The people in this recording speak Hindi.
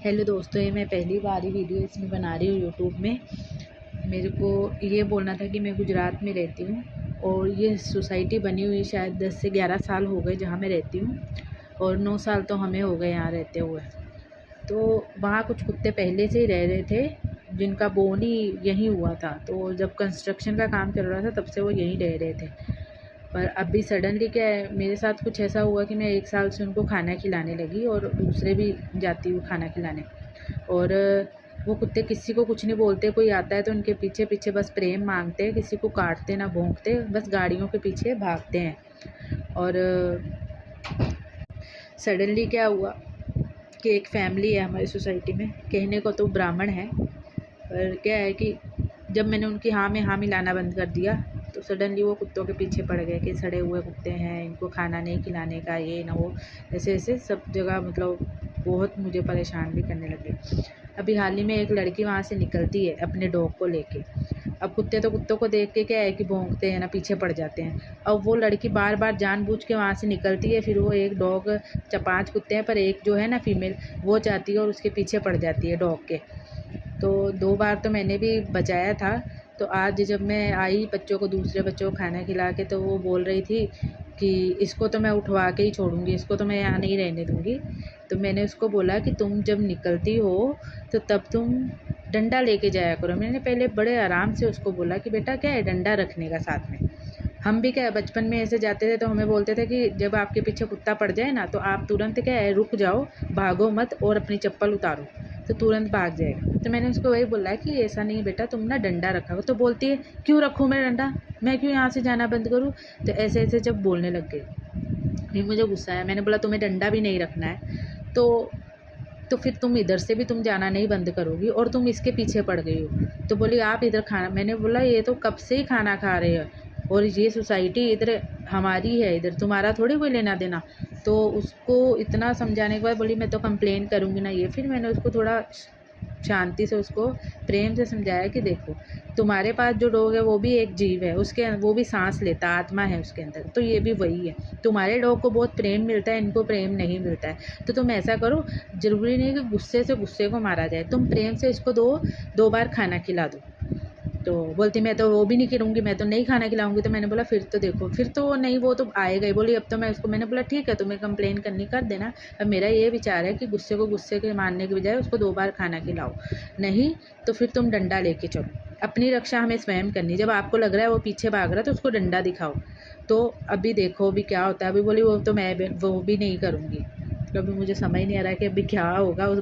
हेलो दोस्तों, ये मैं पहली बार ही वीडियो इसमें बना रही हूँ यूट्यूब में। मेरे को ये बोलना था कि मैं गुजरात में रहती हूँ और ये सोसाइटी बनी हुई शायद 10 से 11 साल हो गए जहाँ मैं रहती हूँ, और 9 साल तो हमें हो गए यहाँ रहते हुए। तो वहाँ कुछ कुत्ते पहले से ही रह रहे थे जिनका बोर्न ही यहीं हुआ था। तो जब कंस्ट्रक्शन का काम चल रहा था तब से वो यहीं रह रहे थे। पर अभी सडनली क्या है, मेरे साथ कुछ ऐसा हुआ कि मैं 1 साल से उनको खाना खिलाने लगी और दूसरे भी जाती हूँ खाना खिलाने। और वो कुत्ते किसी को कुछ नहीं बोलते, कोई आता है तो उनके पीछे पीछे बस प्रेम मांगते हैं, किसी को काटते ना भौंकते, बस गाड़ियों के पीछे भागते हैं। और सडनली क्या हुआ कि एक फैमिली है हमारी सोसाइटी में, कहने को तो ब्राह्मण है, पर क्या है कि जब मैंने उनकी हाँ में हाँ मिलाना बंद कर दिया तो सडनली वो कुत्तों के पीछे पड़ गए कि सड़े हुए कुत्ते हैं, इनको खाना नहीं खिलाने का, ये ना वो, ऐसे ऐसे सब जगह मतलब बहुत मुझे परेशान भी करने लगे। अभी हाल ही में एक लड़की वहाँ से निकलती है अपने डॉग को लेके। अब कुत्ते तो कुत्तों को देख के क्या है कि भौंकते हैं ना, पीछे पड़ जाते हैं। अब वो लड़की बार बार जानबूझ के वहाँ से निकलती है, फिर वो एक डॉग, 5 कुत्ते हैं पर एक जो है ना फीमेल, वो जाती है और उसके पीछे पड़ जाती है डॉग के। तो 2 बार तो मैंने भी बचाया था। तो आज जब मैं आई बच्चों को, दूसरे बच्चों को खाना खिला के, तो वो बोल रही थी कि इसको तो मैं उठवा के ही छोड़ूंगी, इसको तो मैं यहाँ नहीं रहने दूंगी। तो मैंने उसको बोला कि तुम जब निकलती हो तो तब तुम डंडा लेके जाया करो। मैंने पहले बड़े आराम से उसको बोला कि बेटा क्या है डंडा रखने का साथ में। हम भी क्या है बचपन में ऐसे जाते थे तो हमें बोलते थे कि जब आपके पीछे कुत्ता पड़ जाए ना तो आप तुरंत क्या है रुक जाओ, भागो मत और अपनी चप्पल उतारो तो तुरंत भाग जाएगा। तो मैंने उसको वही बोला कि ऐसा नहीं बेटा, तुम ना डंडा रखा हो। तो बोलती है क्यों रखूँ मैं डंडा, मैं क्यों यहाँ से जाना बंद करूँ। तो ऐसे ऐसे जब बोलने लग गई, फिर मुझे गुस्सा आया। मैंने बोला तुम्हें डंडा भी नहीं रखना है तो फिर तुम इधर से भी तुम जाना नहीं बंद करोगी और तुम इसके पीछे पड़ गई हो। तो बोली आप इधर खाना, मैंने बोला ये तो कब से ही खाना खा रहे हो और ये सोसाइटी इधर हमारी है, इधर तुम्हारा थोड़ी कोई लेना देना। तो उसको इतना समझाने के बाद बोली मैं तो कंप्लेन करूँगी ना ये। फिर मैंने उसको थोड़ा शांति से, उसको प्रेम से समझाया कि देखो तुम्हारे पास जो डॉग है वो भी एक जीव है, उसके वो भी सांस लेता, आत्मा है उसके अंदर, तो ये भी वही है। तुम्हारे डॉग को बहुत प्रेम मिलता है, इनको प्रेम नहीं मिलता है। तो तुम ऐसा करो, ज़रूरी नहीं कि गुस्से से गुस्से को मारा जाए, तुम प्रेम से इसको 2 बार खाना खिला दो। तो बोलती मैं तो वो भी नहीं करूँगी, मैं तो नहीं खाना खिलाऊंगी। तो मैंने बोला फिर तो देखो, फिर तो नहीं, वो तो आएगा ही। बोली अब तो मैं उसको, मैंने बोला ठीक है तुम्हें कंप्लेन करनी कर देना, अब मेरा ये विचार है कि गुस्से को गुस्से के मारने के बजाय उसको 2 बार खाना खिलाओ, नहीं तो फिर तुम डंडा लेके चलो। अपनी रक्षा हमें स्वयं करनी, जब आपको लग रहा है वो पीछे भाग रहा है तो उसको डंडा दिखाओ। तो अभी देखो अभी क्या होता है। अभी बोली वो तो मैं वो भी नहीं करूँगी। तो अभी मुझे समझ नहीं आ रहा है कि अभी क्या होगा उस